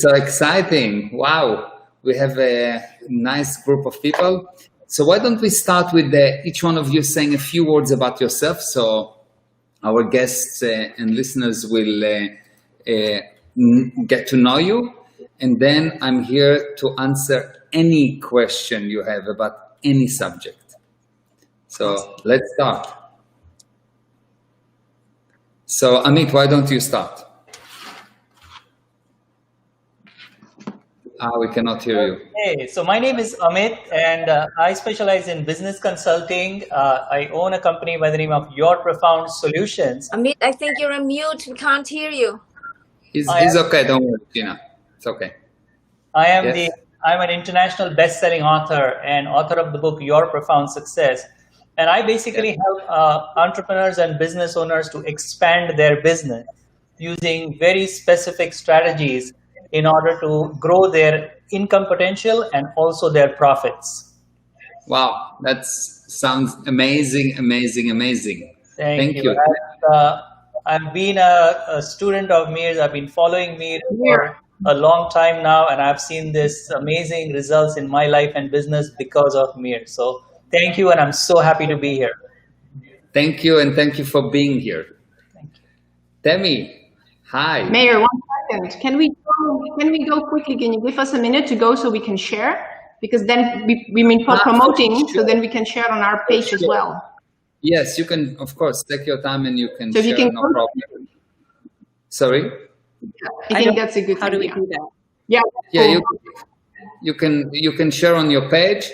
So exciting. Wow. We have a nice group of people. So why don't we start with each one of you saying a few words about yourself so our guests and listeners will get to know you. And then I'm here to answer any question you have about any subject. So let's start. So Amit, why don't you start? We cannot hear you. Hey, so my name is Amit, and I specialize in business consulting. I own a company by the name of Your Profound Solutions. Amit, I think you're on mute. We can't hear you. It's okay. Don't worry, Gina. It's okay. I'm an international best-selling author and author of the book Your Profound Success. And I basically help entrepreneurs and business owners to expand their business using very specific strategies in order to grow their income potential and also their profits. Wow, that sounds amazing, amazing, amazing. Thank you. I've been a student of Meir's. I've been following Meir for a long time now, and I've seen this amazing results in my life and business because of Meir. So thank you, and I'm so happy to be here. Thank you, and thank you for being here. Thank you. Demi, hi. Meir, 1 second. Can we go quickly? Can you give us a minute to go so we can share? Because then we mean for promoting, sure. So then we can share on our page as well. Yes, you can, of course, take your time and you can share, no problem. Sorry? I think that's a good idea. How do we do that? Yeah, yeah, cool. You can share on your page,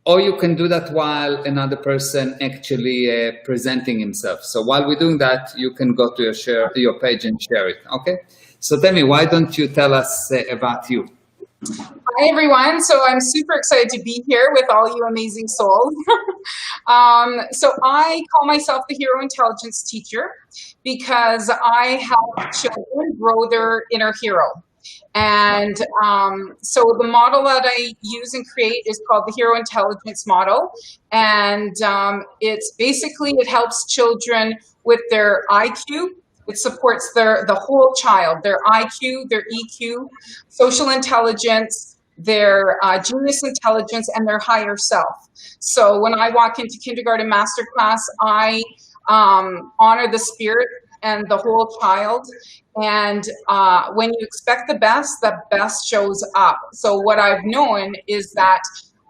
or you can do that while another person actually presenting himself. So while we're doing that, you can go to your page and share it, okay? So Demi, why don't you tell us about you? Hi, everyone. So I'm super excited to be here with all you amazing souls. So I call myself the Hero Intelligence Teacher because I help children grow their inner hero. And so the model that I use and create is called the Hero Intelligence Model. And it's basically, it helps children with their IQ. It supports the whole child, their IQ, their EQ, social intelligence, their genius intelligence, and their higher self. So when I walk into kindergarten masterclass, I honor the spirit and the whole child. And when you expect the best shows up. So what I've known is that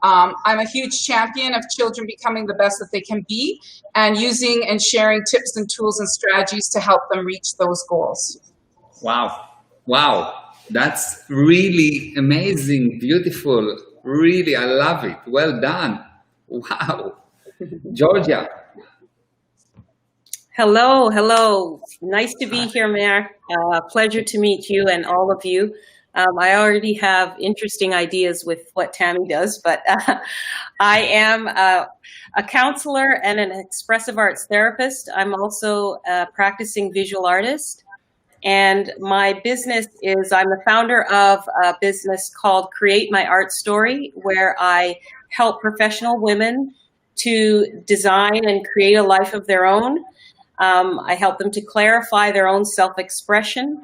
I'm a huge champion of children becoming the best that they can be and using and sharing tips and tools and strategies to help them reach those goals. Wow. Wow. That's really amazing, beautiful. Really, I love it. Well done. Wow. Georgia. Hello, hello. Nice to be here, Meir. Pleasure to meet you and all of you. I already have interesting ideas with what Tammy does, but I am a counselor and an expressive arts therapist. I'm also a practicing visual artist. And my business is, I'm the founder of a business called Create My Art Story, where I help professional women to design and create a life of their own. I help them to clarify their own self-expression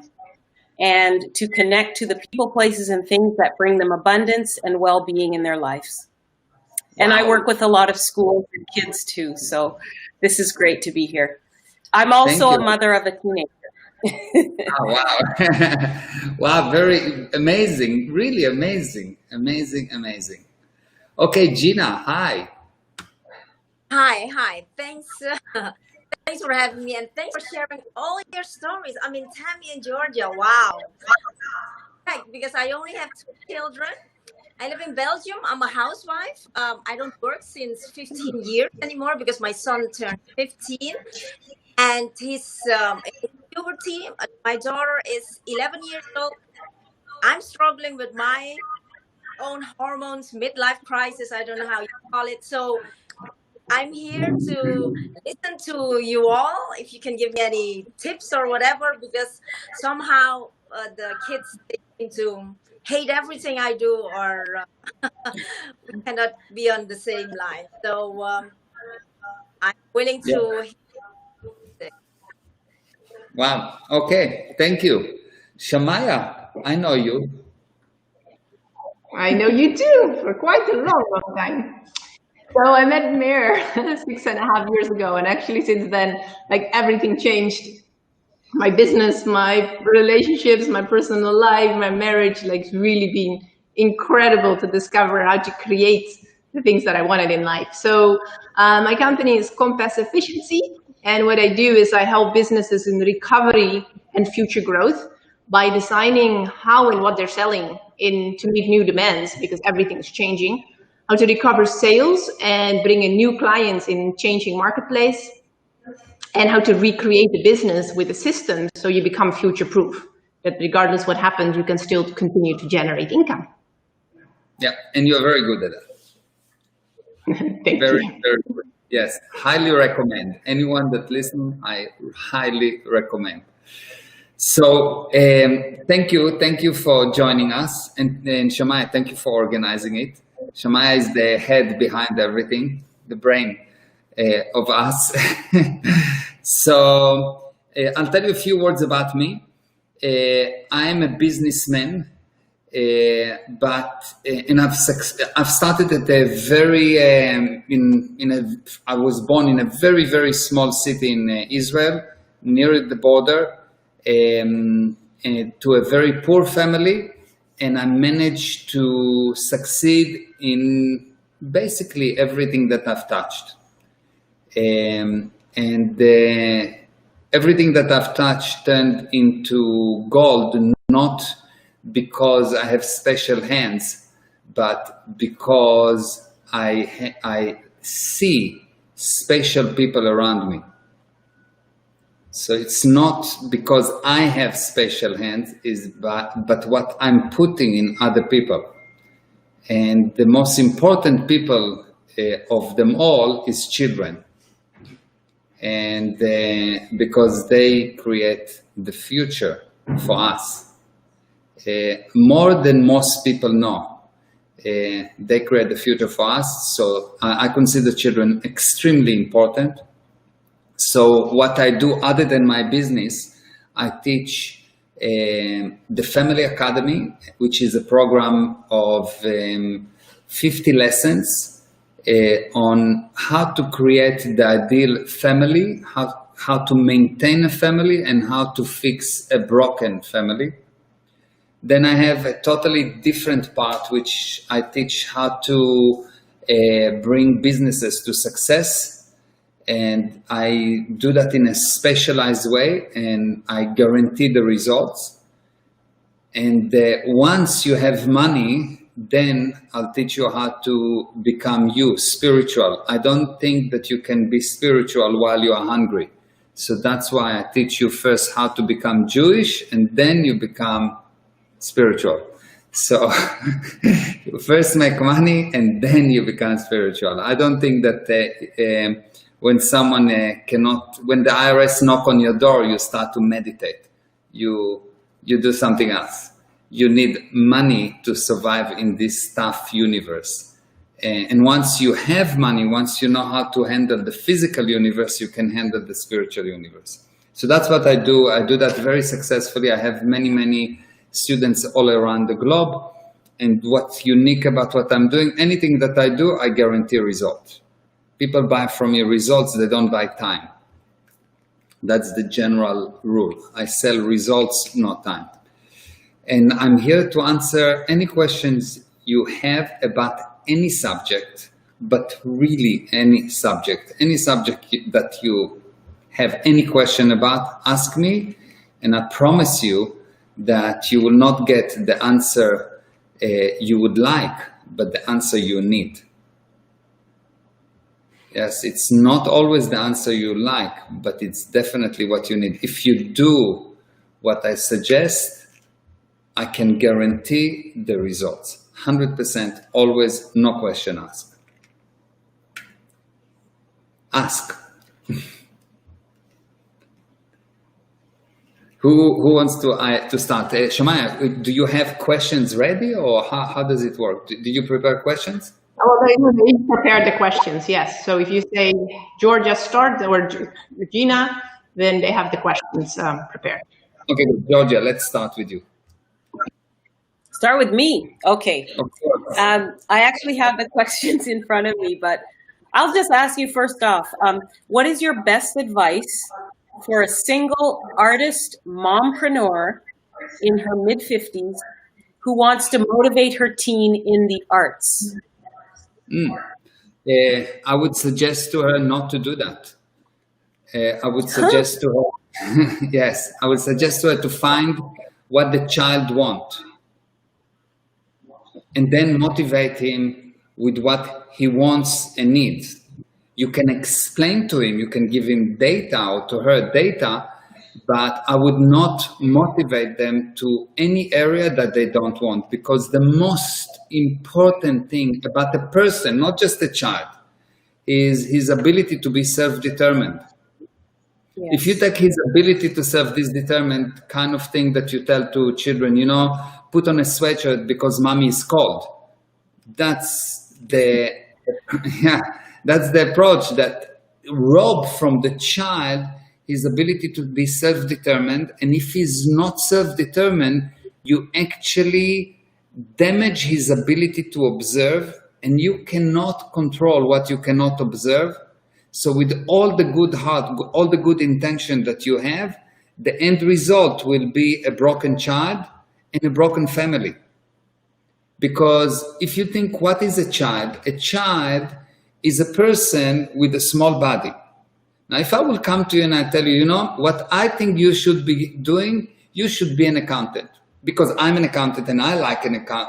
and to connect to the people, places, and things that bring them abundance and well-being in their lives. Wow. And I work with a lot of schools and kids too, so this is great to be here. I'm also a mother of a teenager. Oh, wow. Wow, very amazing, really amazing, amazing, amazing. Okay, Gina, hi. Hi, thanks. Thanks for having me, and thanks for sharing all your stories. I mean, Tammy and Georgia, wow. Right, because I only have 2 children. I live in Belgium. I'm a housewife. I don't work since 15 years anymore because my son turned 15. And he's in puberty. My daughter is 11 years old. I'm struggling with my own hormones, midlife crisis. I don't know how you call it. So I'm here to listen to you all, if you can give me any tips or whatever, because somehow the kids seem to hate everything I do, or we cannot be on the same line. So I'm willing to. Wow. Okay. Thank you. Shamaya, I know you. I know you too, for quite a long time. So I met Meir 6.5 years ago, and actually since then, like everything changed. My business, my relationships, my personal life, my marriage, like it's really been incredible to discover how to create the things that I wanted in life. So my company is Compass Efficiency, and what I do is I help businesses in recovery and future growth by designing how and what they're selling to meet new demands, because everything is changing, how to recover sales and bring in new clients in changing marketplace, and how to recreate the business with a system so you become future-proof, that regardless what happens, you can still continue to generate income. Yeah, and you're very good at that. Thank very, you. very good. Yes, highly recommend. Anyone that listens, I highly recommend. So thank you for joining us, and Shamaya, thank you for organizing it. Shamaya is the head behind everything, the brain of us. So I'll tell you a few words about me. I'm a businessman, but I've started at a very I was born in a very, very small city in Israel, near the border, to a very poor family, and I managed to succeed in basically everything that I've touched. Everything that I've touched turned into gold, not because I have special hands, but because I see special people around me. So it's not because I have special hands, but what I'm putting in other people. And the most important people of them all is children. And because they create the future for us. More than most people know, they create the future for us. So I consider children extremely important. So what I do other than my business, I teach the Family Academy, which is a program of 50 lessons on how to create the ideal family, how to maintain a family, and how to fix a broken family. Then I have a totally different part, which I teach how to bring businesses to success. And I do that in a specialized way, and I guarantee the results. And once you have money, then I'll teach you how to become spiritual. I don't think that you can be spiritual while you are hungry. So that's why I teach you first how to become Jewish, and then you become spiritual. So you first make money, and then you become spiritual. I don't think that when someone when the IRS knock on your door, you start to meditate. You do something else. You need money to survive in this tough universe. And once you have money, once you know how to handle the physical universe, you can handle the spiritual universe. So that's what I do. I do that very successfully. I have many, many students all around the globe. And what's unique about what I'm doing, anything that I do, I guarantee results. People buy from me results, they don't buy time. That's the general rule. I sell results, not time. And I'm here to answer any questions you have about any subject, but really any subject that you have any question about, ask me, and I promise you that you will not get the answer you would like, but the answer you need. Yes, it's not always the answer you like, but it's definitely what you need. If you do what I suggest, I can guarantee the results. 100%, always, no question asked. Ask. Who wants to start? Shamaya, do you have questions ready, or how does it work? Do you prepare questions? Oh, they prepared the questions, yes. So if you say Georgia start or Gina, then they have the questions prepared. Okay, Georgia, let's start with you. Start with me. Okay. Of course. I actually have the questions in front of me, but I'll just ask you first off, what is your best advice for a single artist mompreneur in her mid-50s who wants to motivate her teen in the arts? I would suggest to her not to do that. I would suggest to her, yes, I would suggest to her to find what the child wants and then motivate him with what he wants and needs. You can explain to him, you can give him data or to her data, but I would not motivate them to any area that they don't want, because the most important thing about a person, not just a child, is his ability to be self-determined. Yes. If you take his ability to self-determined kind of thing that you tell to children, you know, put on a sweatshirt because mommy is cold. That's the, yeah, that's the approach that rob from the child his ability to be self-determined. And if he's not self-determined, you actually damage his ability to observe, and you cannot control what you cannot observe. So with all the good heart, all the good intention that you have, the end result will be a broken child and a broken family. Because if you think, what is a child? A child is a person with a small body. Now, if I will come to you and I tell you, you know, what I think you should be doing, you should be an accountant. Because I'm an accountant and I like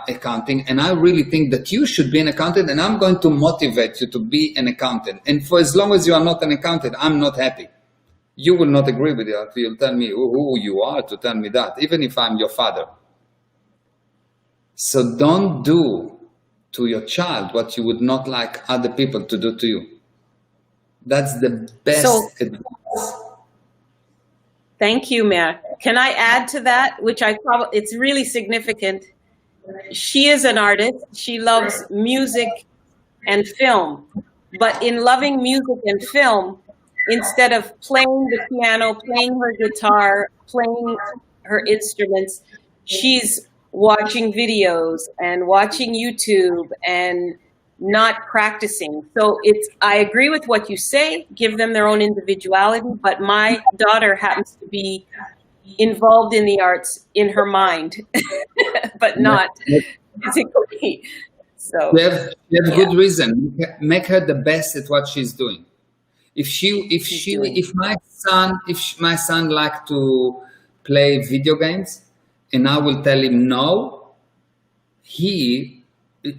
accounting, and I really think that you should be an accountant, and I'm going to motivate you to be an accountant. And for as long as you are not an accountant, I'm not happy. You will not agree with that. You'll tell me who you are to tell me that, even if I'm your father. So don't do to your child what you would not like other people to do to you. That's the best advice. Thank you, Meir. Can I add to that, which it's really significant. She is an artist. She loves music and film. But in loving music and film, instead of playing the piano, playing her guitar, playing her instruments, she's watching videos and watching YouTube and not practicing. So I agree with what you say, give them their own individuality, but my daughter happens to be involved in the arts in her mind, but not physically. So you have good reason. Make her the best at what she's doing. If my son like to play video games and I will tell him no,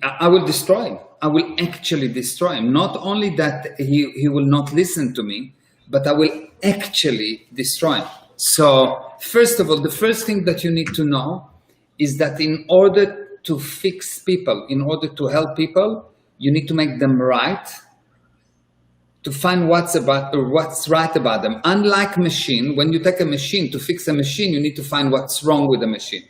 I will destroy him. I will actually destroy him. Not only that he will not listen to me, but I will actually destroy him. So first of all, the first thing that you need to know is that in order to fix people, in order to help people, you need to make them right, to find what's right about them. Unlike machine, when you take a machine, to fix a machine, you need to find what's wrong with the machine.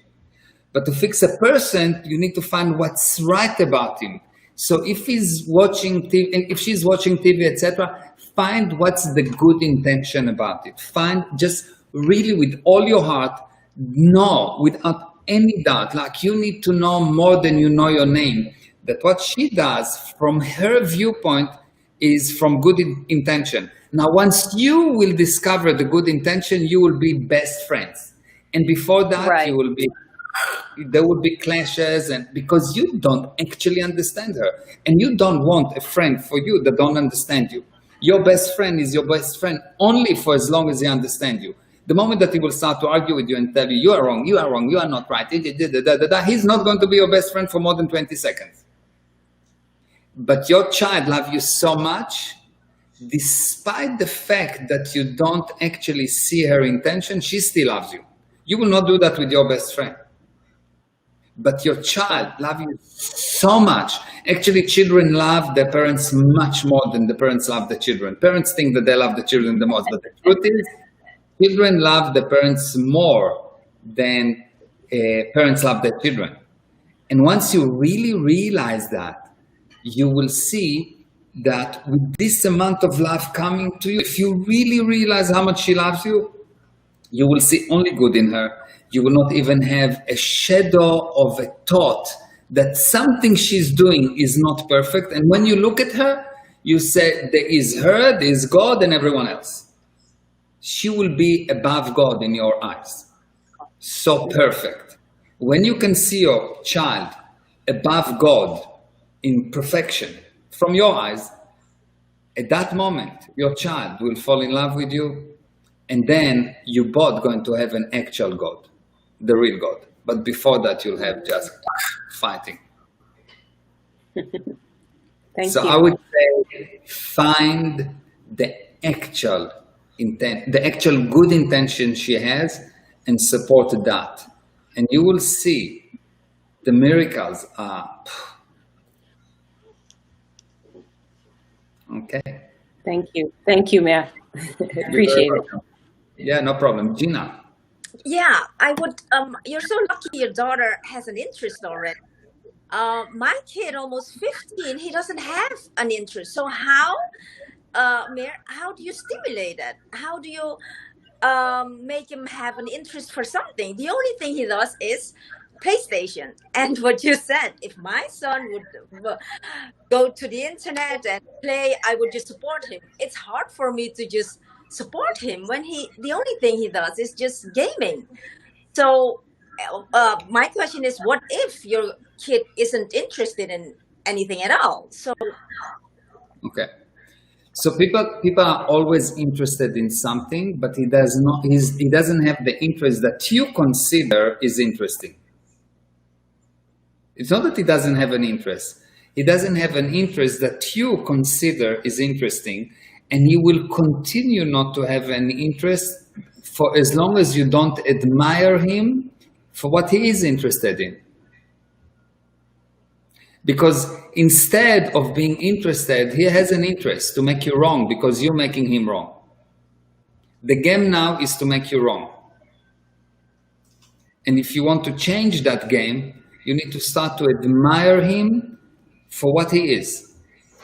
But to fix a person, you need to find what's right about him. So if he's watching TV, and if she's watching TV, etc., find what's the good intention about it. Find, just really with all your heart, know without any doubt, like you need to know more than you know your name, that what she does from her viewpoint is from good intention. Now, once you will discover the good intention, you will be best friends. And before that, right, there will be clashes, and because you don't actually understand her, and you don't want a friend for you that don't understand you. Your best friend is your best friend only for as long as he understands you. The moment that he will start to argue with you and tell you, you are wrong, you are not right, he's not going to be your best friend for more than 20 seconds. But your child loves you so much, despite the fact that you don't actually see her intention, she still loves you. You will not do that with your best friend. But your child loves you so much. Actually, children love their parents much more than the parents love the children. Parents think that they love the children the most, but the truth is, children love the parents more than parents love their children. And once you really realize that, you will see that with this amount of love coming to you, if you really realize how much she loves you, You will see only good in her. You will not even have a shadow of a thought that something she's doing is not perfect. And when you look at her, you say, there is her, there is God, and everyone else. She will be above God in your eyes. So perfect. When you can see your child above God in perfection from your eyes, at that moment, your child will fall in love with you, and then you both going to have an actual God, the real God. But before that, you'll have just fighting. Thank so you. I would say find the actual intent, the actual good intention she has, and support that. And you will see the miracles are... Okay. Thank you. Thank you, Meir. Appreciate it. Yeah, no problem. Gina. Yeah, I would. You're so lucky your daughter has an interest already. My kid, almost 15, he doesn't have an interest. So how, Meir, how do you stimulate it? How do you make him have an interest for something? The only thing he does is PlayStation. And what you said, if my son would go to the internet and play, I would just support him. It's hard for me to just support him when the only thing he does is just gaming. So my question is, what if your kid isn't interested in anything at all? So okay. So people are always interested in something, but he doesn't have the interest that you consider is interesting. It's not that he doesn't have an interest. He doesn't have an interest that you consider is interesting, and he will continue not to have an interest for as long as you don't admire him for what he is interested in. Because instead of being interested, he has an interest to make you wrong because you're making him wrong. The game now is to make you wrong. And if you want to change that game, you need to start to admire him for what he is.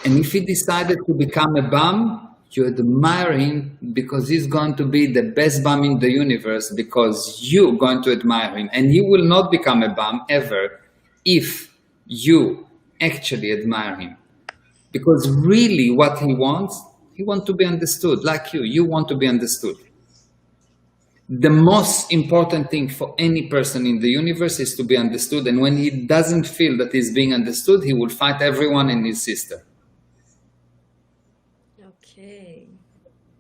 And if he decided to become a bum, you admire him because he's going to be the best bum in the universe because you're going to admire him. And he will not become a bum ever if you actually admire him. Because really what he wants to be understood, like you want to be understood. The most important thing for any person in the universe is to be understood. And when he doesn't feel that he's being understood, he will fight everyone and his sister. okay.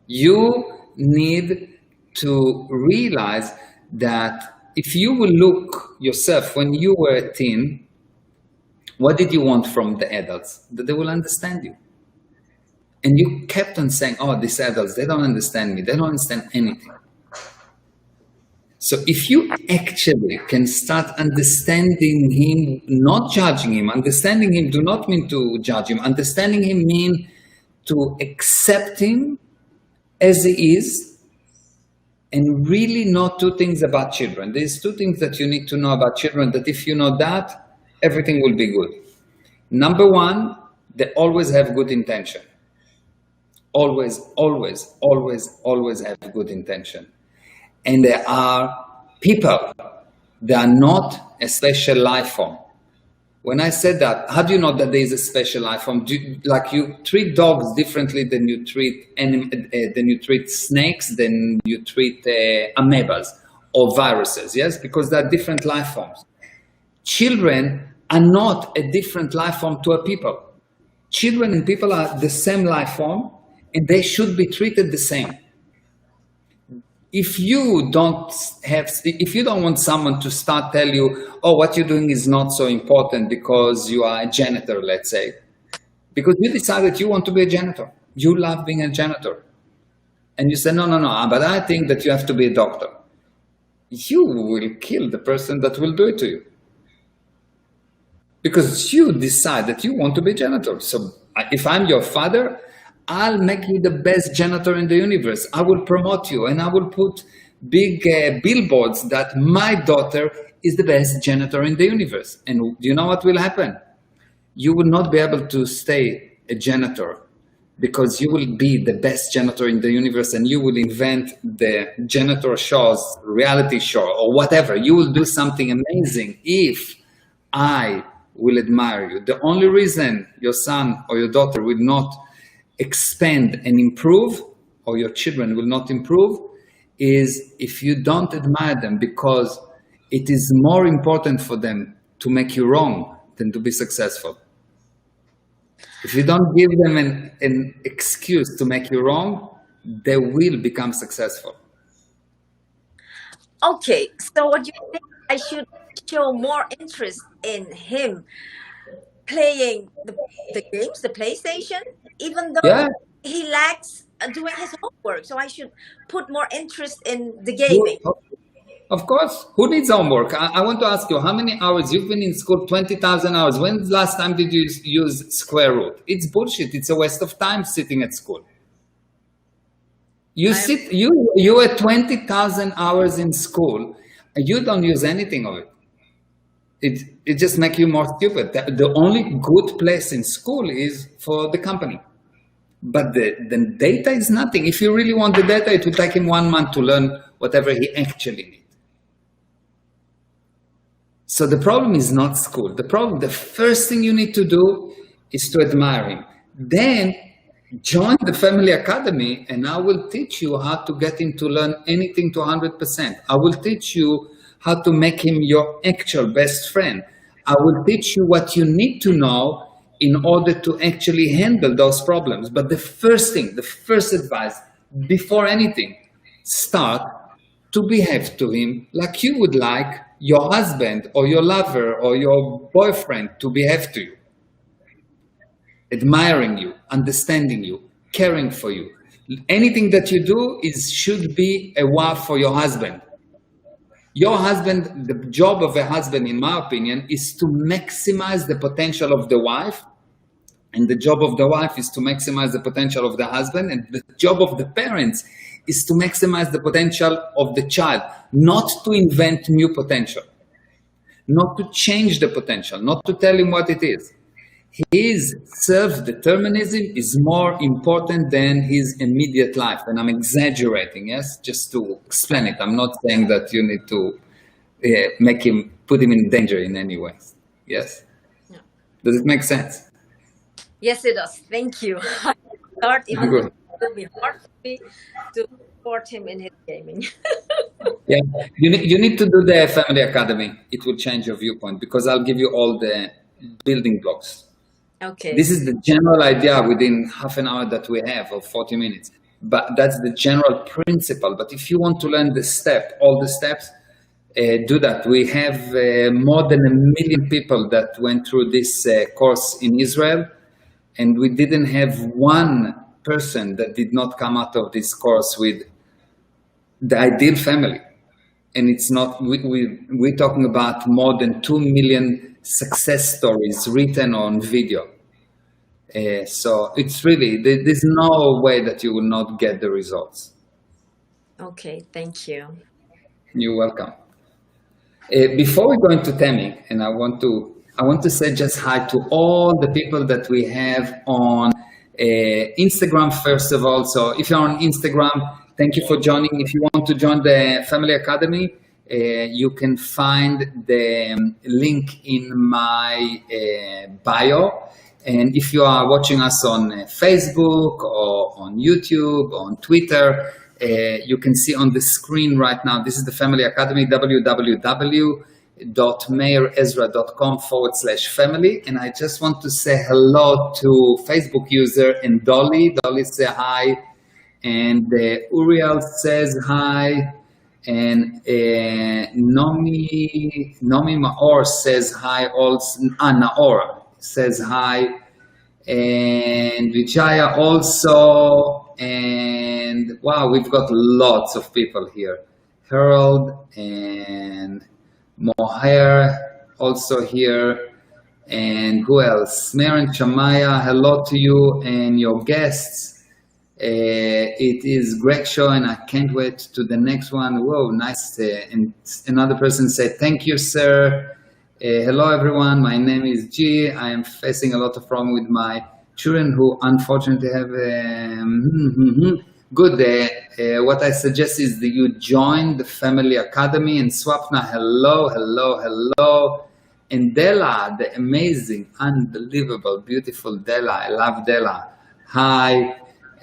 You need to realize that if you will look yourself when you were a teen, what did you want from the adults? That they will understand you. And you kept on saying, oh, these adults, they don't understand me. They don't understand anything. So if you actually can start understanding him, not judging him, understanding him do not mean to judge him. Understanding him mean to accept him as he is and really know two things about children. There's two things that you need to know about children that if you know that, everything will be good. Number one, they always have good intention. Always, always, always, always have good intention. And they are people. They are not a special life form. When I said that, how do you know that there is a special life form? Like you treat dogs differently than you treat snakes, than you treat amoebas or viruses, yes? Because they are different life forms. Children are not a different life form to a people. Children and people are the same life form, and they should be treated the same. If you don't want someone to start tell you, oh, what you're doing is not so important because you are a janitor, let's say, because you decided you want to be a janitor, you love being a janitor, and you say, no, but I think that you have to be a doctor, you will kill the person that will do it to you. Because you decide that you want to be a janitor. So if I'm your father, I'll make you the best janitor in the universe. I will promote you and I will put big billboards that my daughter is the best janitor in the universe. And do you know what will happen? You will not be able to stay a janitor because you will be the best janitor in the universe and you will invent the janitor shows, reality show, or whatever. You will do something amazing if I will admire you. The only reason your son or your daughter will not expand and improve, or your children will not improve, is if you don't admire them, because it is more important for them to make you wrong than to be successful. If you don't give them an excuse to make you wrong, they will become successful. Okay, so what you think I should show more interest in him playing the games, the PlayStation, even though he lacks doing his homework. So I should put more interest in the gaming. Of course. Who needs homework? I want to ask you, how many hours? You've been in school 20,000 hours. When's the last time did you use square root? It's bullshit. It's a waste of time sitting at school. You are 20,000 hours in school and you don't use anything of it. It just makes you more stupid. The only good place in school is for the company. But the data is nothing. If you really want the data, it will take him 1 month to learn whatever he actually needs. So the problem is not school. The first thing you need to do is to admire him. Then join the Family Academy and I will teach you how to get him to learn anything to 100%. I will teach you how to make him your actual best friend. I will teach you what you need to know in order to actually handle those problems. But the first thing, the first advice, before anything, start to behave to him like you would like your husband or your lover or your boyfriend to behave to you. Admiring you, understanding you, caring for you. Anything that you do should be a wow for your husband. Your husband, the job of a husband, in my opinion, is to maximize the potential of the wife. And the job of the wife is to maximize the potential of the husband. And the job of the parents is to maximize the potential of the child, not to invent new potential, not to change the potential, not to tell him what it is. His self-determinism is more important than his immediate life. And I'm exaggerating, yes, just to explain it. I'm not saying that you need to put him in danger in any way. Yes? Yeah. Does it make sense? Yes, it does. Thank you. It will be hard for me to support him in his gaming. Yeah, you need to do the Family Academy. It will change your viewpoint because I'll give you all the building blocks. Okay. This is the general idea within half an hour that we have, or 40 minutes. But that's the general principle. But if you want to learn all the steps, do that. We have more than 1 million people that went through this course in Israel. And we didn't have one person that did not come out of this course with the ideal family. And it's not, we're talking about more than 2 million success stories written on video. So it's really, there's no way that you will not get the results. Okay, thank you. You're welcome. Before we go into Demi, and I want to say just hi to all the people that we have on Instagram, first of all. So if you're on Instagram, thank you for joining. If you want to join the Family Academy, you can find the link in my bio. And if you are watching us on Facebook or on YouTube, or on Twitter, you can see on the screen right now, this is the Family Academy, www.meirezra.com/family. And I just want to say hello to Facebook user and Dolly. Dolly say hi. And Uriel says hi. And Nomi Maor says hi also. Naor says hi. And Vijaya also. And wow, we've got lots of people here. Harold and Mohair also here. And who else? Meir and Shamaya, hello to you and your guests. It is a great show and I can't wait to the next one. Whoa, nice. And another person said, thank you, sir. Hello, everyone. My name is G. I am facing a lot of problem with my children who unfortunately have good. What I suggest is that you join the Family Academy. And Swapna, hello. And Della, the amazing, unbelievable, beautiful Della. I love Della. Hi.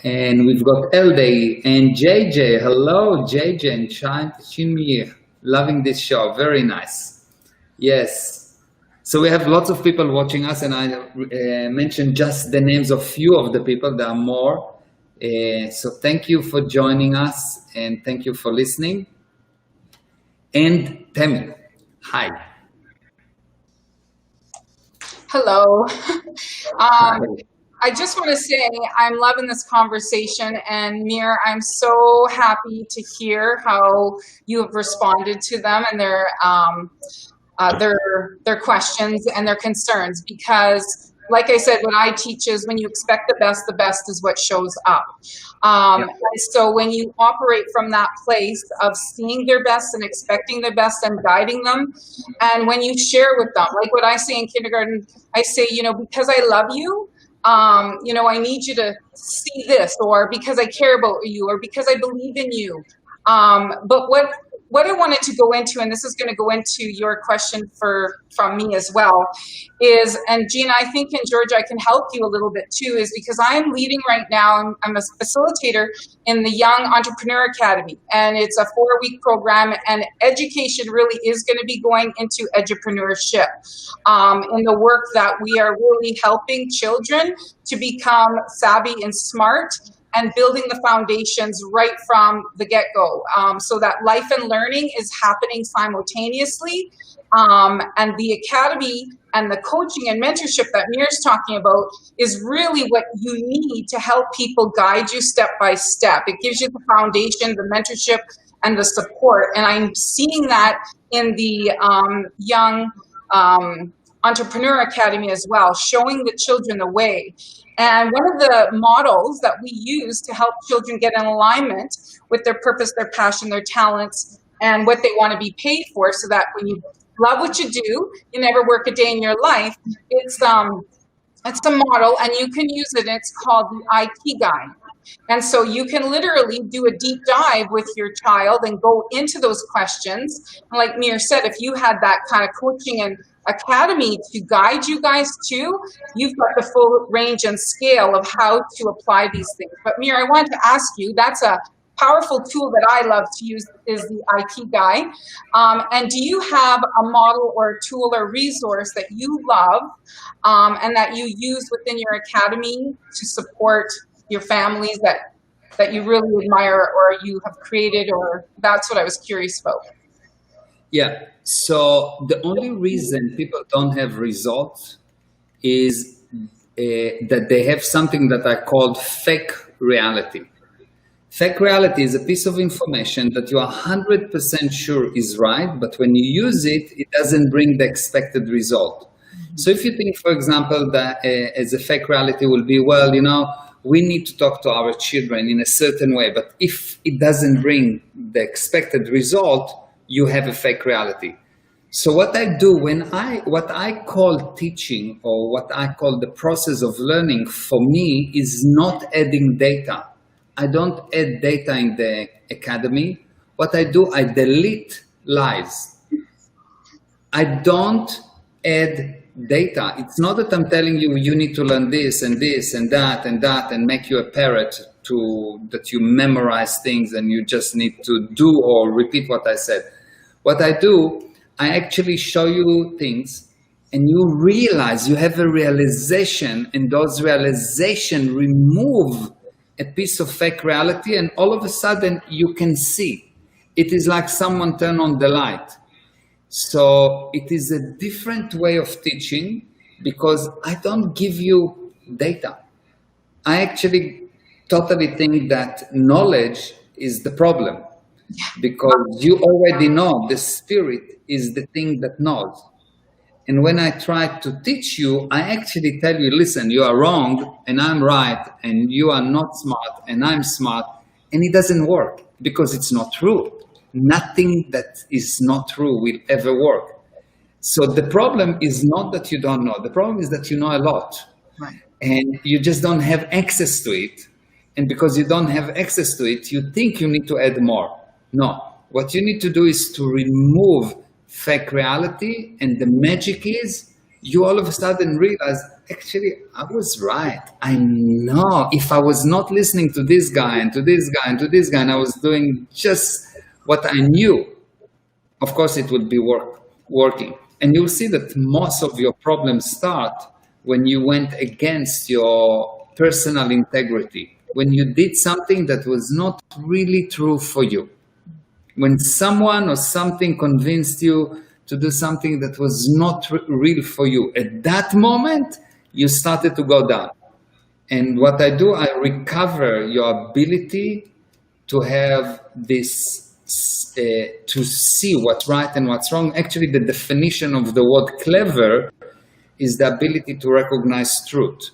And we've got Elde and JJ. Hello, JJ and Chinmir. Loving this show. Very nice. Yes. So we have lots of people watching us, and I mentioned just the names of few of the people. There are more. So thank you for joining us, and thank you for listening. And Demi, hi. Hello. I just want to say I'm loving this conversation, and Meir, I'm so happy to hear how you have responded to them and their questions and their concerns, because like I said, what I teach is when you expect the best is what shows up. And so when you operate from that place of seeing their best and expecting their best and guiding them, and when you share with them, like what I say in kindergarten, I say, because I love you, I need you to see this, or because I care about you, or because I believe in you. But what I wanted to go into, and this is going to go into your question from me as well, is, and Gina, I think, in Georgia, I can help you a little bit too, is because I'm leading right now, I'm a facilitator in the Young Entrepreneur Academy, and it's a 4-week program, and education really is going to be going into entrepreneurship in the work that we are really helping children to become savvy and smart, and building the foundations right from the get-go, so that life and learning is happening simultaneously. And the academy and the coaching and mentorship that Meir's talking about is really what you need to help people guide you step by step. It gives you the foundation, the mentorship, and the support. And I'm seeing that in the Young Entrepreneur Academy as well, showing the children the way. And one of the models that we use to help children get in alignment with their purpose, their passion, their talents, and what they want to be paid for, so that when you love what you do, you never work a day in your life. It's a model, and you can use it. It's called the IT Guide. And so you can literally do a deep dive with your child and go into those questions. And like Meir said, if you had that kind of coaching and academy to guide you guys to, you've got the full range and scale of how to apply these things. But Meir, I wanted to ask you, that's a powerful tool that I love to use, is the IT Guide. And do you have a model or a tool or resource that you love and that you use within your academy to support your families that you really admire, or you have created, or that's what I was curious about? Yeah, so the only reason people don't have results is that they have something that I call fake reality. Fake reality is a piece of information that you are 100% sure is right, but when you use it, it doesn't bring the expected result. So if you think, for example, that as a fake reality will be, well, we need to talk to our children in a certain way, but if it doesn't bring the expected result, you have a fake reality. So what I do what I call teaching, or what I call the process of learning, for me is not adding data. I don't add data in the academy. What I do, I delete lies. I don't add data. It's not that I'm telling you, you need to learn this and this and that and that and make you a parrot that you memorize things and you just need to do or repeat what I said. What I do, I actually show you things and you realize, you have a realization, and those realizations remove a piece of fake reality, and all of a sudden you can see. It is like someone turned on the light. So it is a different way of teaching, because I don't give you data. I actually totally think that knowledge is the problem, because you already know the spirit is the thing that knows. And when I try to teach you, I actually tell you, listen, you are wrong and I'm right, and you are not smart and I'm smart, and it doesn't work because it's not true. Nothing that is not true will ever work. So the problem is not that you don't know. The problem is that you know a lot. Right. and you just don't have access to it. And because you don't have access to it, you think you need to add more. No, what you need to do is to remove fake reality, and the magic is you all of a sudden realize, actually, I was right. I know if I was not listening to this guy and to this guy and to this guy, and I was doing just what I knew, of course it would be working. And you'll see that most of your problems start when you went against your personal integrity, when you did something that was not really true for you. When someone or something convinced you to do something that was not real for you, at that moment, you started to go down. And what I do, I recover your ability to have this, to see what's right and what's wrong. Actually, the definition of the word clever is the ability to recognize truth.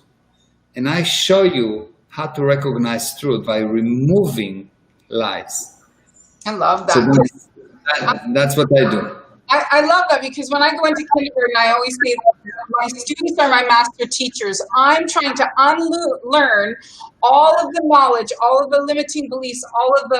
And I show you how to recognize truth by removing lies. I love that. So that's what I do. I love that, because when I go into kindergarten, I always say my students are my master teachers. I'm trying to unlearn all of the knowledge, all of the limiting beliefs, all of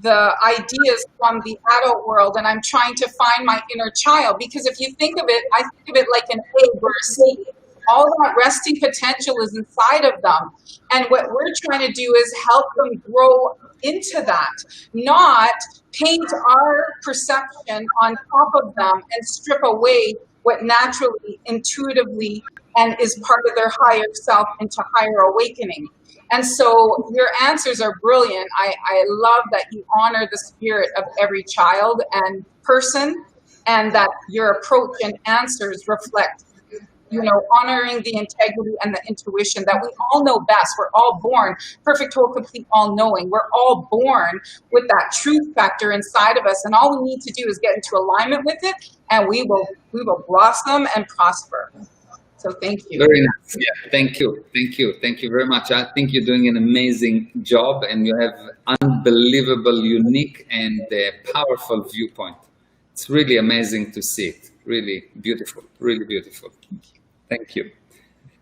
the ideas from the adult world, and I'm trying to find my inner child. Because if you think of it, I think of it like an egg or a seed. All that resting potential is inside of them. And what we're trying to do is help them grow into that, not paint our perception on top of them and strip away what naturally, intuitively, and is part of their higher self into higher awakening. And so your answers are brilliant. I love that you honor the spirit of every child and person, and that your approach and answers reflect, you know, honoring the integrity and the intuition that we all know best. We're all born perfect, whole, complete, all-knowing. We're all born with that truth factor inside of us, and all we need to do is get into alignment with it, and we will blossom and prosper. So thank you. Very nice. Yeah, thank you. Thank you very much. I think you're doing an amazing job, and you have unbelievable, unique, and powerful viewpoint. It's really amazing to see it. Really beautiful. Really beautiful. Thank you.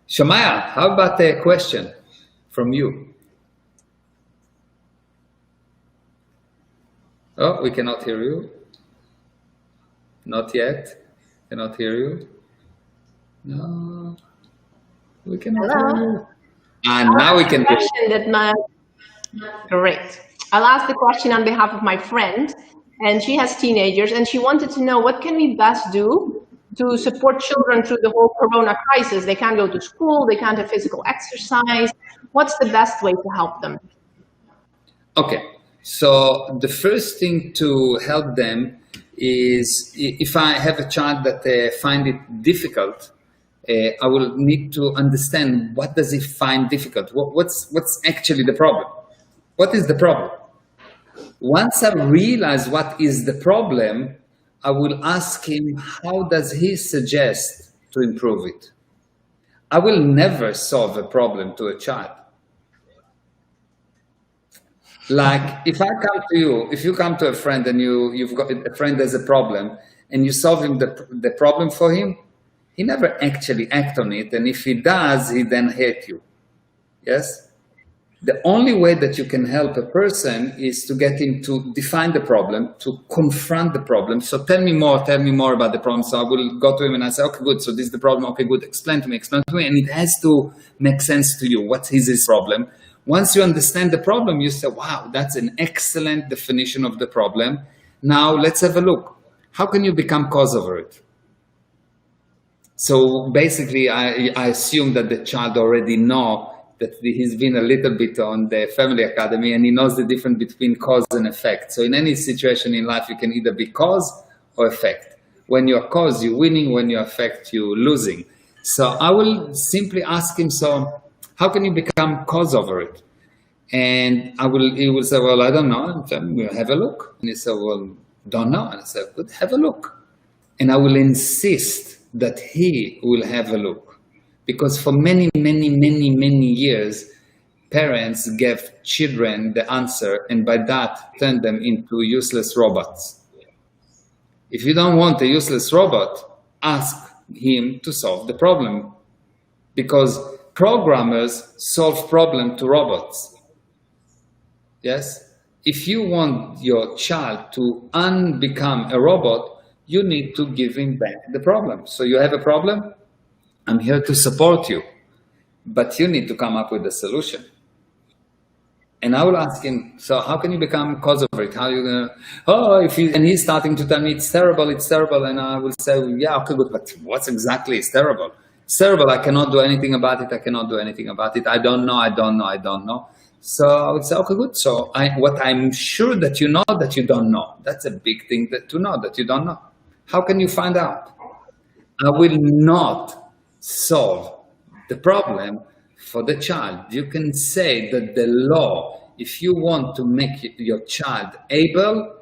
Shamaya, how about a question from you? Oh, we cannot hear you. Not yet. Cannot hear you. No, we cannot hear you. And now we can hear you. Great. I'll ask the question on behalf of my friend, and she has teenagers, and she wanted to know, what can we best do to support children through the whole corona crisis? They can't go to school, they can't have physical exercise. What's the best way to help them? Okay, so the first thing to help them is, if I have a child that find it difficult, I will need to understand, what does he find difficult? What's actually the problem? What is the problem? Once I realize what is the problem, I will ask him, how does he suggest to improve it? I will never solve a problem to a child. Like, if I come to you, if you come to a friend and you've got a friend has a problem, and you solve him the problem for him, he never actually acts on it. And if he does, he then hates you. Yes? The only way that you can help a person is to get him to define the problem, to confront the problem. So tell me more about the problem. So I will go to him and I say, okay, good. So this is the problem. Okay, good. Explain to me. And it has to make sense to you. What is his problem? Once you understand the problem, you say, wow, that's an excellent definition of the problem. Now let's have a look. How can you become cause over it? So basically, I assume that the child already knows that he's been a little bit on the family academy, and he knows the difference between cause and effect. So in any situation in life, you can either be cause or effect. When you're cause, you're winning. When you affect, you're losing. So I will simply ask him, so how can you become cause over it? And he will say, well, I don't know. And so we'll have a look. And he said, well, don't know. And I said, good, have a look. And I will insist that he will have a look. Because for many years, parents gave children the answer, and by that turned them into useless robots. If you don't want a useless robot, ask him to solve the problem. Because programmers solve problem to robots. Yes? If you want your child to unbecome a robot, you need to give him back the problem. So you have a problem? I'm here to support you. But you need to come up with a solution. And I will ask him, so how can you become cause of it? How are you going to, and he's starting to tell me it's terrible. And I will say, yeah, okay, good, but what's exactly is terrible? It's terrible, I cannot do anything about it. I don't know. So I would say, okay, good. So what I'm sure that you know that you don't know. That's a big thing to know that you don't know. How can you find out? I will not solve the problem for the child. You can say that the law, if you want to make your child able,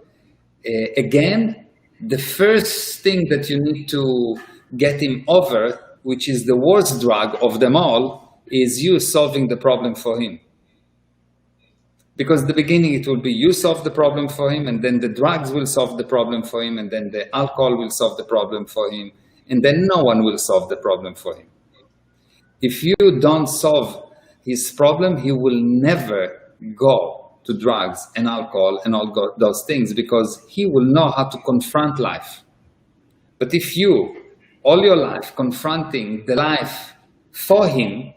again, the first thing that you need to get him over, which is the worst drug of them all, is you solving the problem for him. Because at the beginning it will be you solve the problem for him, and then the drugs will solve the problem for him, and then the alcohol will solve the problem for him, and then no one will solve the problem for him. If you don't solve his problem, he will never go to drugs and alcohol and all those things, because he will know how to confront life. But if you, all your life, confronting the life for him,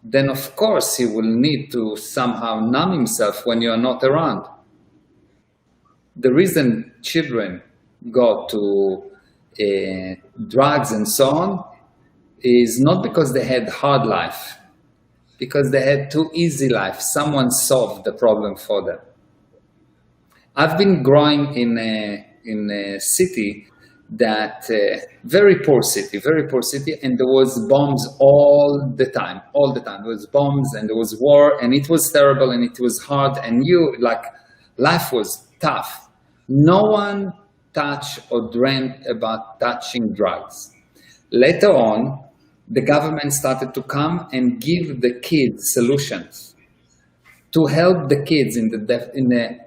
then of course he will need to somehow numb himself when you are not around. The reason children go to drugs and so on is not because they had hard life, because they had too easy life. Someone solved the problem for them. I've been growing in a city that very poor city, and there was bombs all the time. There was bombs and there was war, and it was terrible and it was hard, and life was tough. No one touched or dreamt about touching drugs. Later on, the government started to come and give the kids solutions to help the kids in the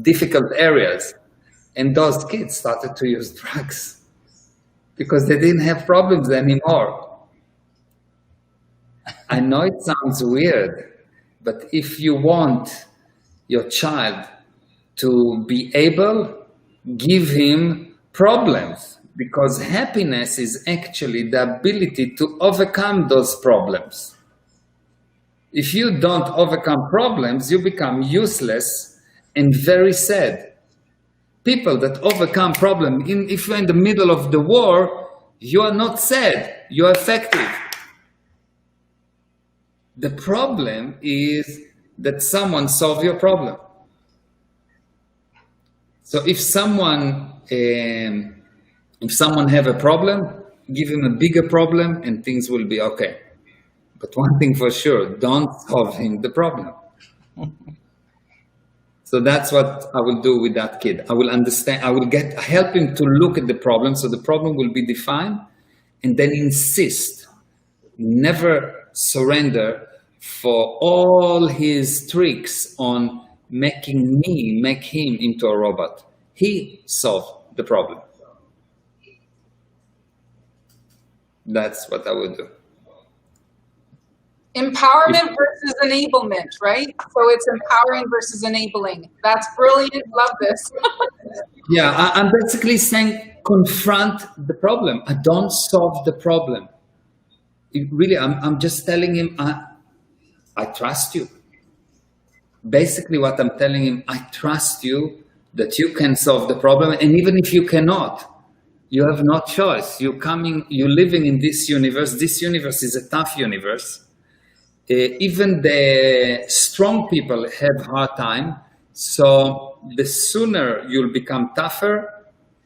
difficult areas. And those kids started to use drugs because they didn't have problems anymore. I know it sounds weird, but if you want your child to be able, give him problems, because happiness is actually the ability to overcome those problems. If you don't overcome problems, you become useless and very sad. People that overcome problems, if you're in the middle of the war, you are not sad, you're effective. The problem is that someone solved your problem. So if someone have a problem, give him a bigger problem and things will be okay. But one thing for sure, don't solve him the problem. So that's what I will do with that kid. I will understand, I will help him to look at the problem, so the problem will be defined, and then insist, never surrender for all his tricks on make him into a robot. He solved the problem. That's what I would do. Empowerment versus enablement, right? So it's empowering versus enabling. That's brilliant. Love this. Yeah, I'm basically saying confront the problem. I don't solve the problem. I'm just telling him, I trust you. Basically what I'm telling him, I trust you that you can solve the problem. And even if you cannot, you have no choice. You're living in this universe. This universe is a tough universe. Even the strong people have hard time. So the sooner you'll become tougher,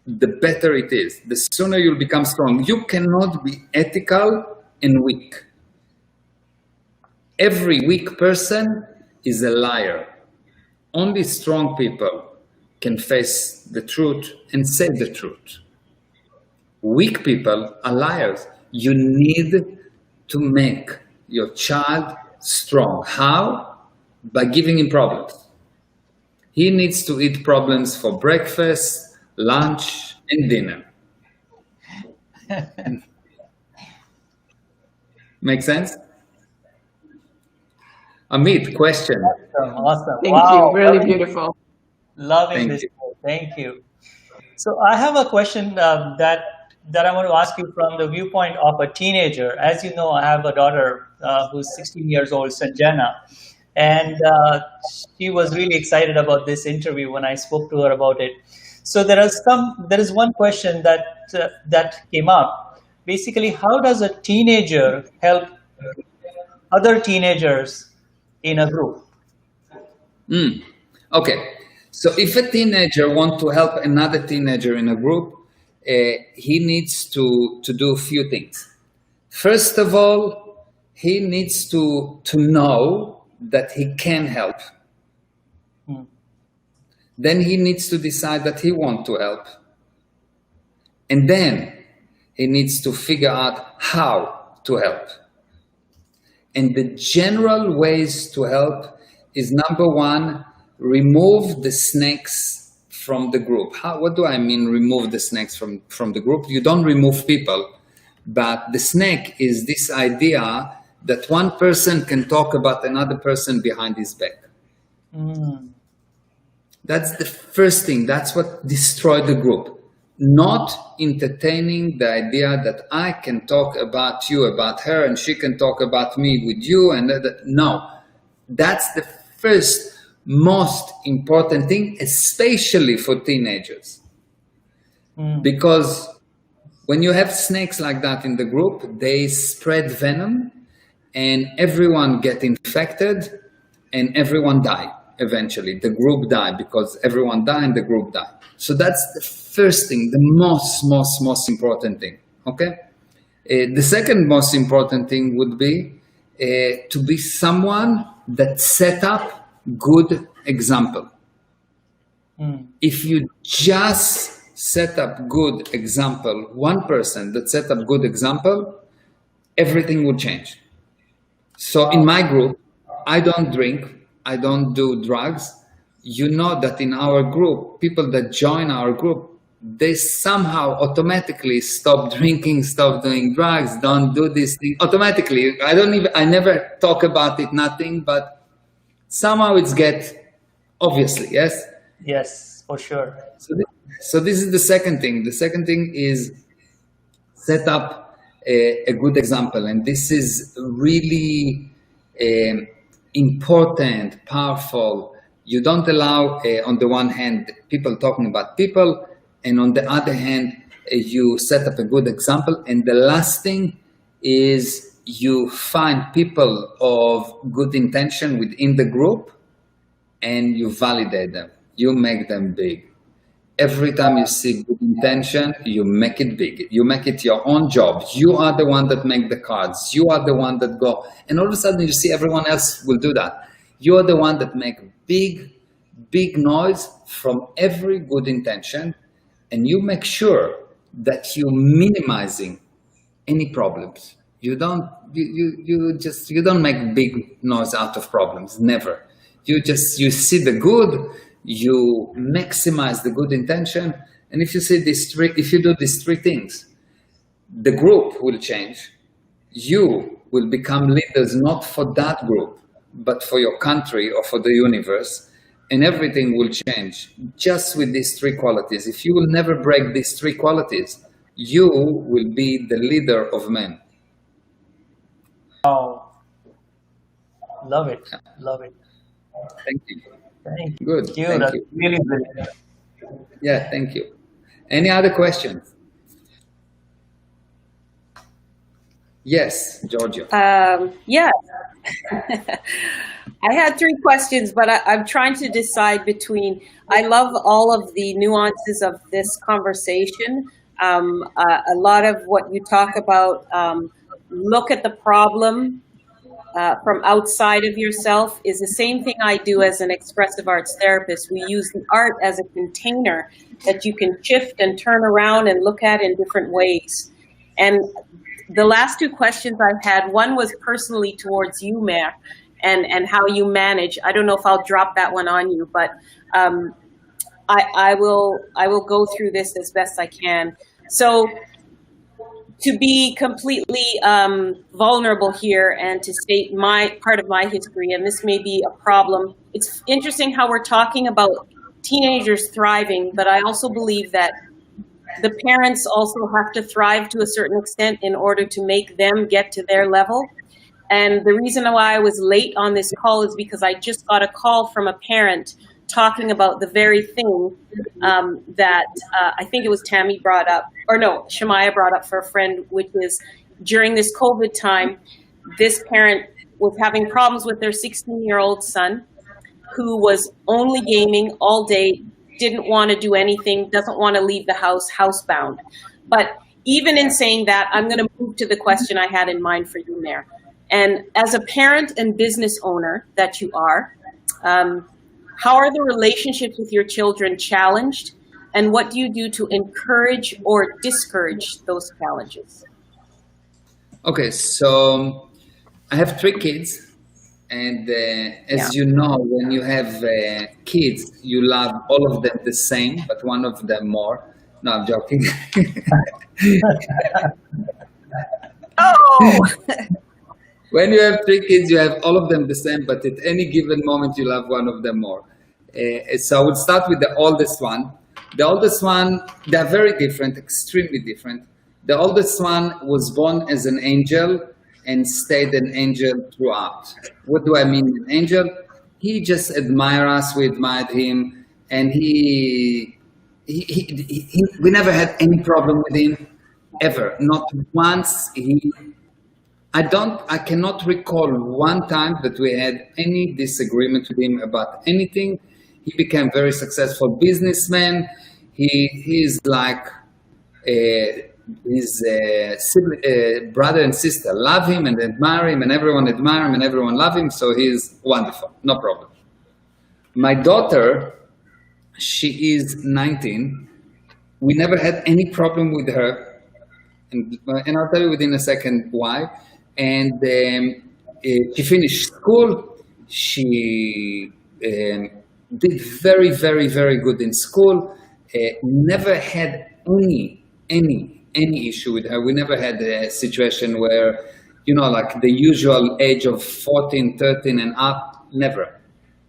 the better it is. The sooner you'll become strong. You cannot be ethical and weak. Every weak person is a liar. Only strong people can face the truth and say the truth. Weak people are liars. You need to make your child strong. How? By giving him problems. He needs to eat problems for breakfast, lunch, and dinner. Make sense? Amit, question. Awesome, awesome. Thank Wow, you. Really beautiful. loving Thank this. you. Thank you. So I have a question that I want to ask you from the viewpoint of a teenager. As you know, I have a daughter who's 16 years old, Sanjana, and she was really excited about this interview when I spoke to her about it. So there is one question that came up. Basically, how does a teenager help other teenagers in a group? Okay, so if a teenager wants to help another teenager in a group, he needs to do a few things. First of all, he needs to know that he can help. Then he needs to decide that he wants to help. And then he needs to figure out how to help. And the general ways to help is, number one, remove the snakes from the group. What do I mean remove the snakes from the group? You don't remove people, but the snake is this idea that one person can talk about another person behind his back. That's the first thing. That's what destroyed the group. Not entertaining the idea that I can talk about you, about her, and she can talk about me with you. And no, that's the first most important thing, especially for teenagers. Because when you have snakes like that in the group, they spread venom and everyone get infected and everyone die. Eventually, the group die because everyone die and the group die. So that's the first thing, the most important thing. Okay. The second most important thing would be to be someone that set up good example. If you just set up good example, one person that set up good example, everything will change. So in my group, I don't drink. I don't do drugs. You know that in our group, people that join our group, they somehow automatically stop drinking, stop doing drugs, don't do this thing. Automatically, I never talk about it, nothing, but somehow it's obviously, yes? Yes, for sure. So this is the second thing. The second thing is set up a good example. And this is really important, powerful. You don't allow, on the one hand, people talking about people, and on the other hand, you set up a good example. And the last thing is you find people of good intention within the group and you validate them. You make them big. Every time you see good intention, you make it big. You make it your own job. You are the one that make the cards. You are the one that go. And all of a sudden you see everyone else will do that. You are the one that make big noise from every good intention. And you make sure that you're minimizing any problems. You don't make big noise out of problems. Never. You see the good. You maximize the good intention, and if you do these three things, the group will change. You will become leaders not for that group, but for your country or for the universe, and everything will change just with these three qualities. If you will never break these three qualities, you will be the leader of men. Oh, love it, love it. Thank you. Thank you. Good. Thank That's you. really brilliant. Yeah, thank you. Any other questions? Yes, Georgia. Yeah. I had three questions, but I'm trying to decide between, I love all of the nuances of this conversation. A lot of what you talk about, look at the problem from outside of yourself, is the same thing I do as an expressive arts therapist. We use the art as a container that you can shift and turn around and look at in different ways. And the last two questions I've had, one was personally towards you, Meir, and how you manage. I don't know if I'll drop that one on you, but I will go through this as best I can. So to be completely vulnerable here and to state my part of my history, and this may be a problem. It's interesting how we're talking about teenagers thriving, but I also believe that the parents also have to thrive to a certain extent in order to make them get to their level. And the reason why I was late on this call is because I just got a call from a parent talking about the very thing that I think it was Tammy brought up, or no, Shamaya brought up for a friend, which is during this COVID time, this parent was having problems with their 16-year-old son who was only gaming all day, didn't want to do anything, doesn't want to leave the house, housebound. But even in saying that, I'm going to move to the question I had in mind for you, Meir. And as a parent and business owner that you are, how are the relationships with your children challenged? And what do you do to encourage or discourage those challenges? Okay, so I have 3 kids. And as you know, when you have kids, you love all of them the same, but one of them more. No, I'm joking. Oh! When you have 3 kids, you have all of them the same, but at any given moment, you love one of them more. So I would start with the oldest one. The oldest one, they're very different, extremely different. The oldest one was born as an angel and stayed an angel throughout. What do I mean an angel? He just admired us, we admired him, and we never had any problem with him, ever. Not once. I cannot recall one time that we had any disagreement with him about anything. He became a very successful businessman. He's like his brother and sister love him and admire him, and everyone admire him and everyone love him. So he's wonderful, no problem. My daughter, she is 19. We never had any problem with her, and I'll tell you within a second why. And she finished school. She did very, very, very good in school. Never had any issue with her. We never had a situation where, like the usual age of 14, 13 and up, never.